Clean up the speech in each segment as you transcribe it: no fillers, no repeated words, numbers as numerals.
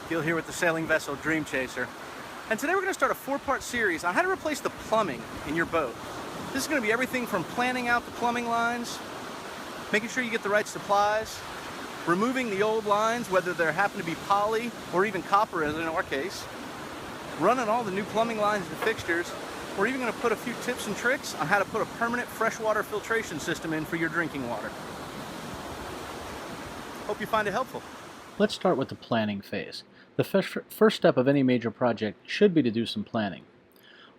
Gil here with the sailing vessel Dream Chaser. And today we're going to start a 4-part series on how to replace the plumbing in your boat. This is going to be everything from planning out the plumbing lines, making sure you get the right supplies, removing the old lines, whether they happen to be poly or even copper as in our case, running all the new plumbing lines and fixtures. We're even going to put a few tips and tricks on how to put a permanent freshwater filtration system in for your drinking water. Hope you find it helpful. Let's start with the planning phase. The first step of any major project should be to do some planning.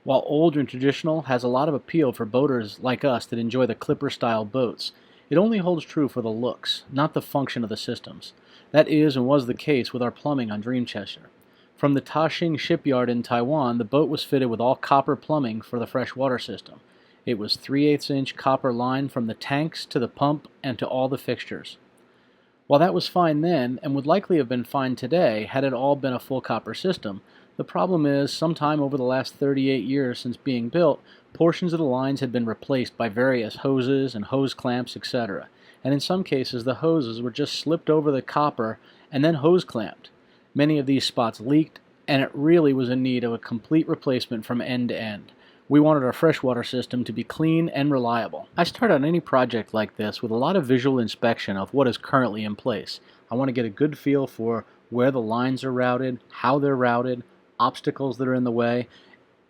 While old and traditional has a lot of appeal for boaters like us that enjoy the clipper-style boats, it only holds true for the looks, not the function of the systems. That is and was the case with our plumbing on Dream Chaser. From the Tashing shipyard in Taiwan, the boat was fitted with all copper plumbing for the freshwater system. It was 3/8-inch copper line from the tanks to the pump and to all the fixtures. While that was fine then, and would likely have been fine today had it all been a full copper system, the problem is, sometime over the last 38 years since being built, portions of the lines had been replaced by various hoses and hose clamps, etc. And in some cases, the hoses were just slipped over the copper and then hose clamped. Many of these spots leaked, and it really was in need of a complete replacement from end to end. We wanted our freshwater system to be clean and reliable. I start on any project like this with a lot of visual inspection of what is currently in place. I want to get a good feel for where the lines are routed, how they're routed, obstacles that are in the way,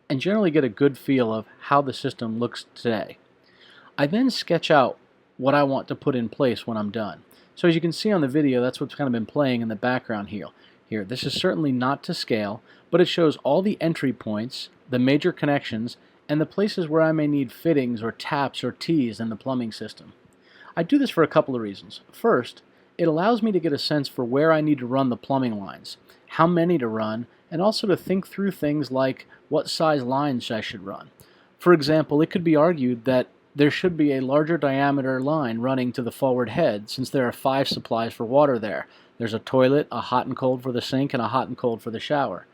and generally get a good feel of how the system looks today. I then sketch out what I want to put in place when I'm done. So as you can see on the video, that's what's kind of been playing in the background here. This is certainly not to scale, but it shows all the entry points, the major connections, and the places where I may need fittings or taps or tees in the plumbing system. I do this for a couple of reasons. First, it allows me to get a sense for where I need to run the plumbing lines, how many to run, and also to think through things like what size lines I should run. For example, it could be argued that there should be a larger diameter line running to the forward head since there are 5 supplies for water there. There's a toilet, a hot and cold for the sink, and a hot and cold for the shower.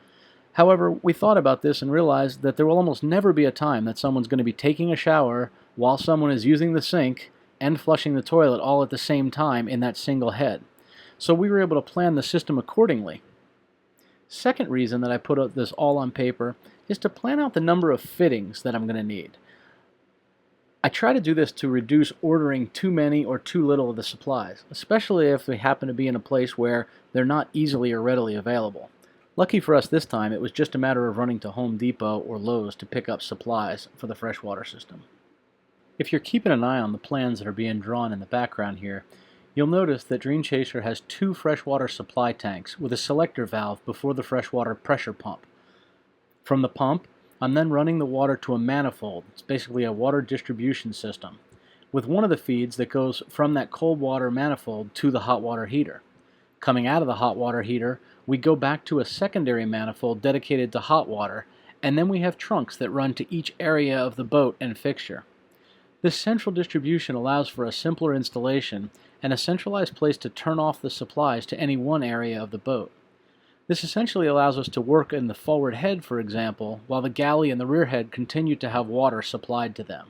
However, we thought about this and realized that there will almost never be a time that someone's going to be taking a shower while someone is using the sink and flushing the toilet all at the same time in that single head. So we were able to plan the system accordingly. Second reason that I put this all on paper is to plan out the number of fittings that I'm going to need. I try to do this to reduce ordering too many or too little of the supplies, especially if we happen to be in a place where they're not easily or readily available. Lucky for us this time, it was just a matter of running to Home Depot or Lowe's to pick up supplies for the freshwater system. If you're keeping an eye on the plans that are being drawn in the background here, you'll notice that Dream Chaser has 2 freshwater supply tanks with a selector valve before the freshwater pressure pump. From the pump, I'm then running the water to a manifold. It's basically a water distribution system, with one of the feeds that goes from that cold water manifold to the hot water heater. Coming out of the hot water heater, we go back to a secondary manifold dedicated to hot water, and then we have trunks that run to each area of the boat and fixture. This central distribution allows for a simpler installation and a centralized place to turn off the supplies to any one area of the boat. This essentially allows us to work in the forward head, for example, while the galley and the rear head continue to have water supplied to them.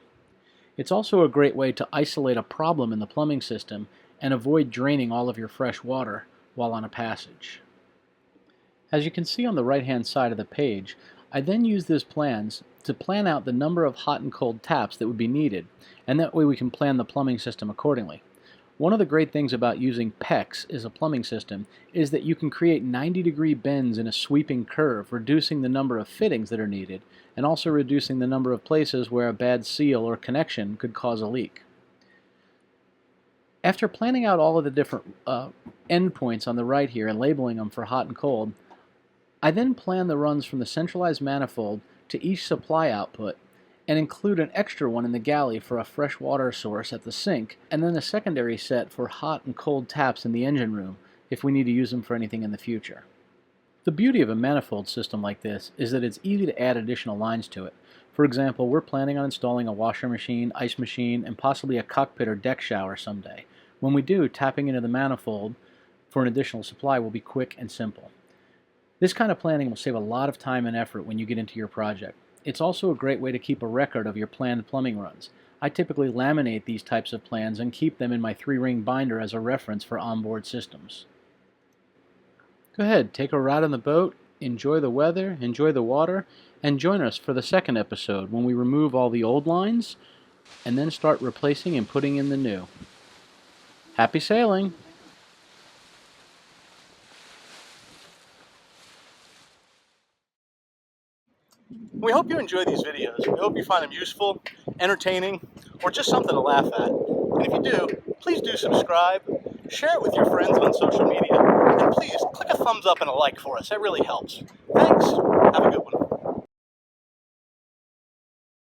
It's also a great way to isolate a problem in the plumbing system and avoid draining all of your fresh water while on a passage. As you can see on the right-hand side of the page, I then use these plans to plan out the number of hot and cold taps that would be needed, and that way we can plan the plumbing system accordingly. One of the great things about using PEX as a plumbing system is that you can create 90-degree bends in a sweeping curve, reducing the number of fittings that are needed, and also reducing the number of places where a bad seal or connection could cause a leak. After planning out all of the different endpoints on the right here and labeling them for hot and cold, I then plan the runs from the centralized manifold to each supply output and include an extra one in the galley for a fresh water source at the sink, and then a secondary set for hot and cold taps in the engine room if we need to use them for anything in the future. The beauty of a manifold system like this is that it's easy to add additional lines to it. For example, we're planning on installing a washer machine, ice machine, and possibly a cockpit or deck shower someday. When we do, tapping into the manifold for an additional supply will be quick and simple. This kind of planning will save a lot of time and effort when you get into your project. It's also a great way to keep a record of your planned plumbing runs. I typically laminate these types of plans and keep them in my 3-ring binder as a reference for onboard systems. Go ahead, take a ride on the boat, enjoy the weather, enjoy the water, and join us for the second episode when we remove all the old lines and then start replacing and putting in the new. Happy sailing! We hope you enjoy these videos. We hope you find them useful, entertaining, or just something to laugh at. And if you do, please do subscribe, share it with your friends on social media, and please click a thumbs up and a like for us. That really helps. Thanks. Have a good one.